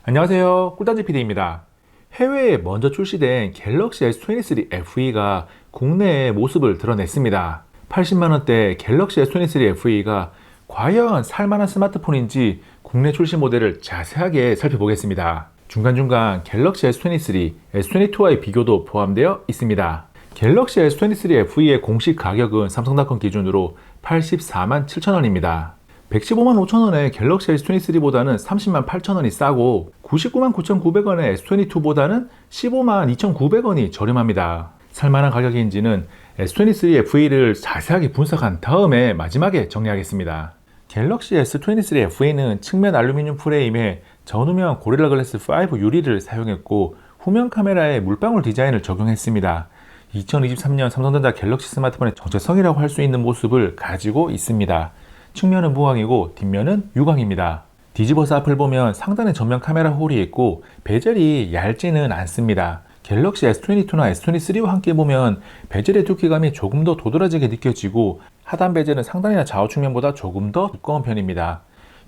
안녕하세요, 꿀단지 PD입니다. 해외에 먼저 출시된 갤럭시 S23 FE가 국내에 모습을 드러냈습니다. 80만원대 갤럭시 S23 FE가 과연 살만한 스마트폰인지 국내 출시 모델을 자세하게 살펴보겠습니다. 중간중간 갤럭시 S23, S22와의 비교도 포함되어 있습니다. 갤럭시 S23 FE의 공식 가격은 삼성닷컴 기준으로 84만 7천원입니다. 115만 5천원의 갤럭시 S23보다는 30만 8천원이 싸고 99만 9,900원의 S22보다는 15만 2,900원이 저렴합니다. 살만한 가격인지는 S23 FE를 자세하게 분석한 다음에 마지막에 정리하겠습니다. 갤럭시 S23 FE는 측면 알루미늄 프레임에 전후면 고릴라 글래스 5 유리를 사용했고 후면 카메라에 물방울 디자인을 적용했습니다. 2023년 삼성전자 갤럭시 스마트폰의 정체성이라고 할 수 있는 모습을 가지고 있습니다. 측면은 무광이고 뒷면은 유광입니다. 뒤집어서 앞을 보면 상단에 전면 카메라 홀이 있고 베젤이 얇지는 않습니다. 갤럭시 S22나 S23와 함께 보면 베젤의 두께감이 조금 더 도드라지게 느껴지고 하단 베젤은 상단이나 좌우 측면보다 조금 더 두꺼운 편입니다.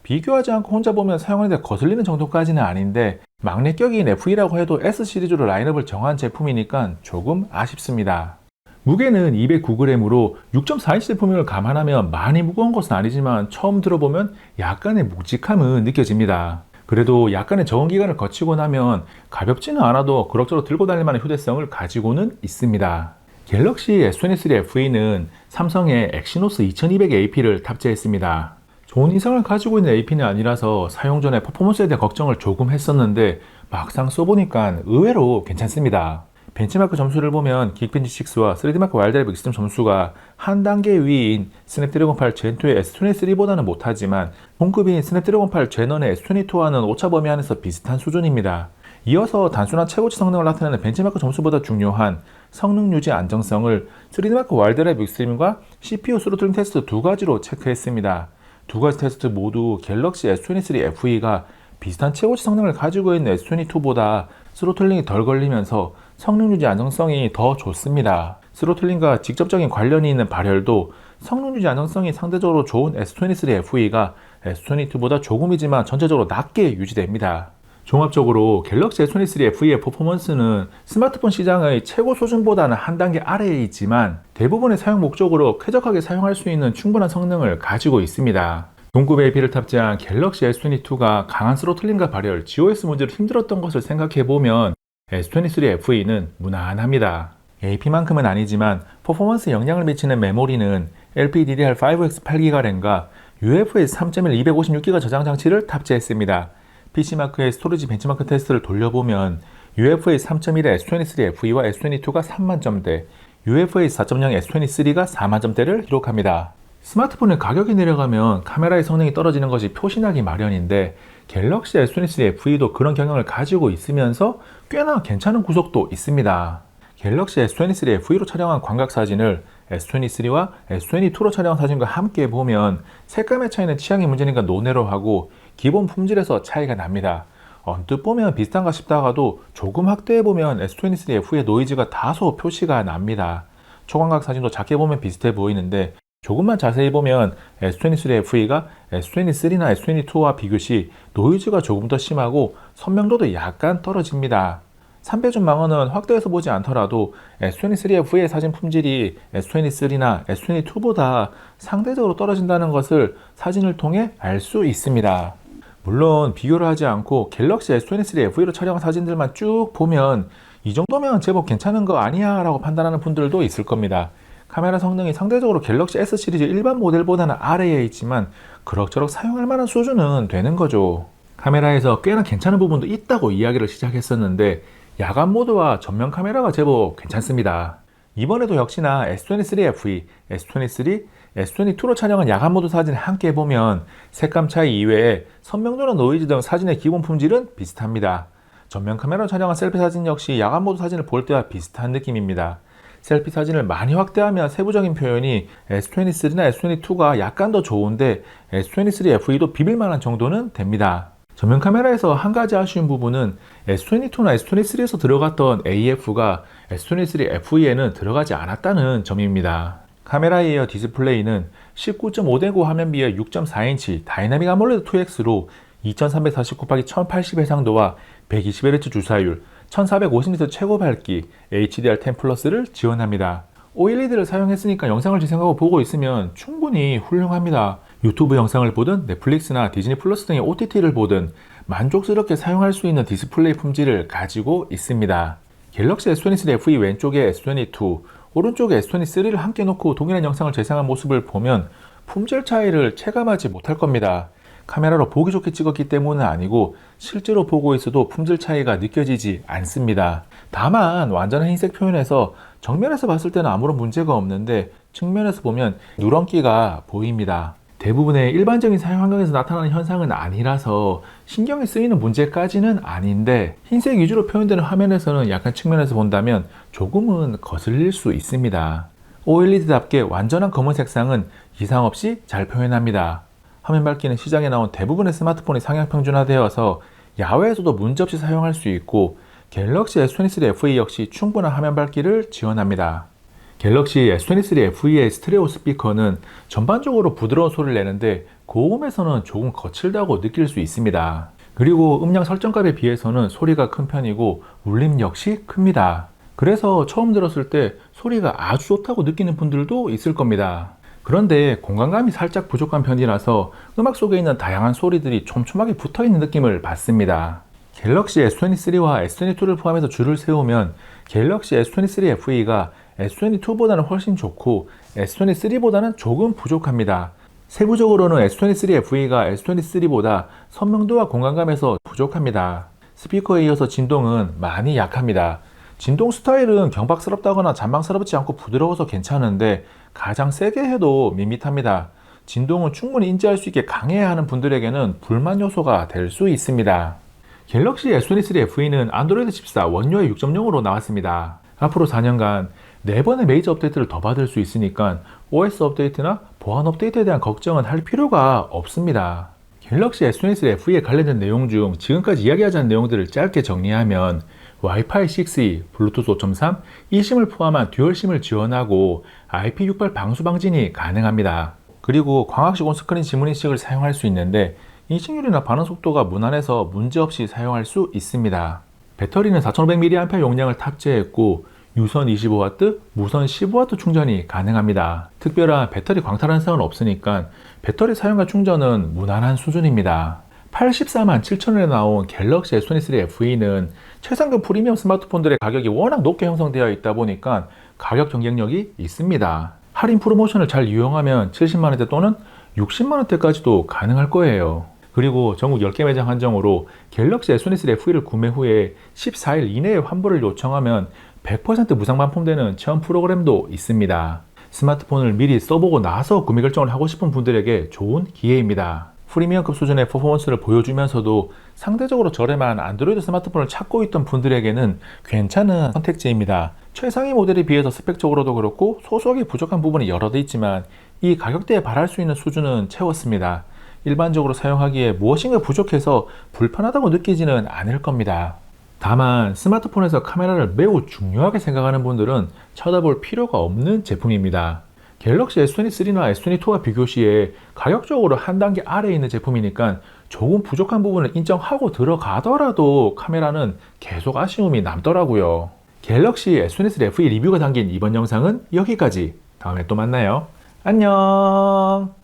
비교하지 않고 혼자 보면 사용하는데 거슬리는 정도까지는 아닌데 막내격인 FE라고 해도 S 시리즈로 라인업을 정한 제품이니까 조금 아쉽습니다. 무게는 209g으로 6.4인치 제품을 감안하면 많이 무거운 것은 아니지만 처음 들어보면 약간의 묵직함은 느껴집니다. 그래도 약간의 적응 기간을 거치고 나면 가볍지는 않아도 그럭저럭 들고 다닐 만한 휴대성을 가지고는 있습니다. 갤럭시 S23 FE는 삼성의 엑시노스 2200AP를 탑재했습니다. 좋은 인상을 가지고 있는 AP는 아니라서 사용 전에 퍼포먼스에 대한 걱정을 조금 했었는데 막상 써보니까 의외로 괜찮습니다. 벤치마크 점수를 보면 긱벤치 6와 3D마크 와일드랩 익스트림 점수가 한 단계 위인 스냅드래곤 8 젠2의 S23보다는 못하지만 동급인 스냅드래곤 8 젠1의 S22와는 오차 범위 안에서 비슷한 수준입니다. 이어서 단순한 최고치 성능을 나타내는 벤치마크 점수보다 중요한 성능 유지 안정성을 3D마크 와일드랩 익스트림과 CPU 스로틀링 테스트 두 가지로 체크했습니다. 두 가지 테스트 모두 갤럭시 S23 FE가 비슷한 최고치 성능을 가지고 있는 S22보다 스로틀링이 덜 걸리면서 성능 유지 안정성이 더 좋습니다. 스로틀링과 직접적인 관련이 있는 발열도 성능 유지 안정성이 상대적으로 좋은 S23 FE가 S22보다 조금이지만 전체적으로 낮게 유지됩니다. 종합적으로 갤럭시 S23 FE의 퍼포먼스는 스마트폰 시장의 최고 수준보다는 한 단계 아래에 있지만 대부분의 사용 목적으로 쾌적하게 사용할 수 있는 충분한 성능을 가지고 있습니다. 동급 AP를 탑재한 갤럭시 S22가 강한 스로틀링과 발열, GOS 문제로 힘들었던 것을 생각해보면 S23 FE는 무난합니다. AP만큼은 아니지만 퍼포먼스에 영향을 미치는 메모리는 LPDDR5X 8GB 램과 UFS 3.1 256GB 저장 장치를 탑재했습니다. PC마크의 스토리지 벤치마크 테스트를 돌려보면 UFS 3.1의 S23 FE와 S22가 3만점대, UFS 4.0 S23가 4만점대를 기록합니다. 스마트폰의 가격이 내려가면 카메라의 성능이 떨어지는 것이 표시나기 마련인데 갤럭시 S23 FE도 그런 경향을 가지고 있으면서 꽤나 괜찮은 구석도 있습니다. 갤럭시 S23 FE로 촬영한 광각 사진을 S23와 S22로 촬영한 사진과 함께 보면 색감의 차이는 취향의 문제니까 논외로 하고 기본 품질에서 차이가 납니다. 언뜻 보면 비슷한가 싶다가도 조금 확대해보면 S23 FE의 노이즈가 다소 표시가 납니다. 초광각 사진도 작게 보면 비슷해 보이는데 조금만 자세히 보면 S23 FE가 S23나 S22와 비교 시 노이즈가 조금 더 심하고 선명도도 약간 떨어집니다. 3배줌 망원은 확대해서 보지 않더라도 S23 FE의 사진 품질이 S23나 S22보다 상대적으로 떨어진다는 것을 사진을 통해 알 수 있습니다. 물론 비교를 하지 않고 갤럭시 S23 FE로 촬영한 사진들만 쭉 보면 이 정도면 제법 괜찮은 거 아니야 라고 판단하는 분들도 있을 겁니다. 카메라 성능이 상대적으로 갤럭시 S 시리즈 일반 모델보다는 아래에 있지만 그럭저럭 사용할 만한 수준은 되는 거죠. 카메라에서 꽤나 괜찮은 부분도 있다고 이야기를 시작했었는데 야간 모드와 전면 카메라가 제법 괜찮습니다. 이번에도 역시나 S23 FE, S23, S22로 촬영한 야간 모드 사진을 함께 보면 색감 차이 이외에 선명도나 노이즈 등 사진의 기본 품질은 비슷합니다. 전면 카메라로 촬영한 셀피 사진 역시 야간 모드 사진을 볼 때와 비슷한 느낌입니다. 셀피 사진을 많이 확대하면 세부적인 표현이 S23나 S22가 약간 더 좋은데 S23 FE도 비빌만한 정도는 됩니다. 전면 카메라에서 한 가지 아쉬운 부분은 S22나 S23에서 들어갔던 AF가 S23 FE에는 들어가지 않았다는 점입니다. 카메라에 이어 디스플레이는 19.5대9 화면 비에 6.4인치 다이나믹 아몰레드 2X로 2340 곱하기 1080 해상도와 120Hz 주사율, 1450Hz 최고 밝기, HDR10 플러스를 지원합니다. OLED를 사용했으니까 영상을 재생하고 보고 있으면 충분히 훌륭합니다. 유튜브 영상을 보든 넷플릭스나 디즈니 플러스 등의 OTT를 보든 만족스럽게 사용할 수 있는 디스플레이 품질을 가지고 있습니다. 갤럭시 S23 FE 왼쪽에 S22, 오른쪽에 S23를 함께 놓고 동일한 영상을 재생한 모습을 보면 품질 차이를 체감하지 못할 겁니다. 카메라로 보기 좋게 찍었기 때문은 아니고 실제로 보고 있어도 품질 차이가 느껴지지 않습니다. 다만 완전한 흰색 표현에서 정면에서 봤을 때는 아무런 문제가 없는데 측면에서 보면 누런기가 보입니다. 대부분의 일반적인 사용 환경에서 나타나는 현상은 아니라서 신경이 쓰이는 문제까지는 아닌데 흰색 위주로 표현되는 화면에서는 약간 측면에서 본다면 조금은 거슬릴 수 있습니다. OLED답게 완전한 검은 색상은 이상 없이 잘 표현합니다. 화면 밝기는 시장에 나온 대부분의 스마트폰이 상향 평준화되어서 야외에서도 문제없이 사용할 수 있고 갤럭시 S23 FE 역시 충분한 화면 밝기를 지원합니다. 갤럭시 S23 FE의 스테레오 스피커는 전반적으로 부드러운 소리를 내는데 고음에서는 조금 거칠다고 느낄 수 있습니다. 그리고 음량 설정값에 비해서는 소리가 큰 편이고 울림 역시 큽니다. 그래서 처음 들었을 때 소리가 아주 좋다고 느끼는 분들도 있을 겁니다. 그런데 공간감이 살짝 부족한 편이라서 음악 속에 있는 다양한 소리들이 촘촘하게 붙어있는 느낌을 받습니다. 갤럭시 S23와 S22를 포함해서 줄을 세우면 갤럭시 S23 FE가 S22보다는 훨씬 좋고 S23보다는 조금 부족합니다. 세부적으로는 S23 FE가 S23보다 선명도와 공간감에서 부족합니다. 스피커에 이어서 진동은 많이 약합니다. 진동 스타일은 경박스럽다거나 잔망스럽지 않고 부드러워서 괜찮은데 가장 세게 해도 밋밋합니다. 진동은 충분히 인지할 수 있게 강해야 하는 분들에게는 불만 요소가 될 수 있습니다. 갤럭시 S23 FE는 안드로이드 14 원UI 6.0으로 나왔습니다. 앞으로 4년간 4번의 메이저 업데이트를 더 받을 수 있으니까 OS 업데이트나 보안 업데이트에 대한 걱정은 할 필요가 없습니다. 갤럭시 S23 FE에 관련된 내용 중 지금까지 이야기하지 않은 내용들을 짧게 정리하면 와이파이 6E, 블루투스 5.3, eSIM을 포함한 듀얼심을 지원하고 IP68 방수 방진이 가능합니다. 그리고 광학식 온스크린 지문인식을 사용할 수 있는데 인식률이나 반응 속도가 무난해서 문제없이 사용할 수 있습니다. 배터리는 4500mAh 용량을 탑재했고 유선 25W, 무선 15W 충전이 가능합니다. 특별한 배터리 광탈 현상은 없으니까 배터리 사용과 충전은 무난한 수준입니다. 84만 7천원에 나온 갤럭시 S23 FE는 최상급 프리미엄 스마트폰들의 가격이 워낙 높게 형성되어 있다 보니까 가격 경쟁력이 있습니다. 할인 프로모션을 잘 이용하면 70만원대 또는 60만원대까지도 가능할 거예요. 그리고 전국 10개 매장 한정으로 갤럭시 S23 FE를 구매 후에 14일 이내에 환불을 요청하면 100% 무상 반품되는 체험 프로그램도 있습니다. 스마트폰을 미리 써보고 나서 구매 결정을 하고 싶은 분들에게 좋은 기회입니다. 프리미엄급 수준의 퍼포먼스를 보여주면서도 상대적으로 저렴한 안드로이드 스마트폰을 찾고 있던 분들에게는 괜찮은 선택지입니다. 최상위 모델에 비해서 스펙적으로도 그렇고 소소하게 부족한 부분이 여러 개 있지만 이 가격대에 바랄 수 있는 수준은 채웠습니다. 일반적으로 사용하기에 무엇인가 부족해서 불편하다고 느끼지는 않을 겁니다. 다만 스마트폰에서 카메라를 매우 중요하게 생각하는 분들은 쳐다볼 필요가 없는 제품입니다. 갤럭시 S23나 S22와 비교 시에 가격적으로 한 단계 아래에 있는 제품이니까 조금 부족한 부분을 인정하고 들어가더라도 카메라는 계속 아쉬움이 남더라고요. 갤럭시 S23 FE 리뷰가 담긴 이번 영상은 여기까지. 다음에 또 만나요. 안녕.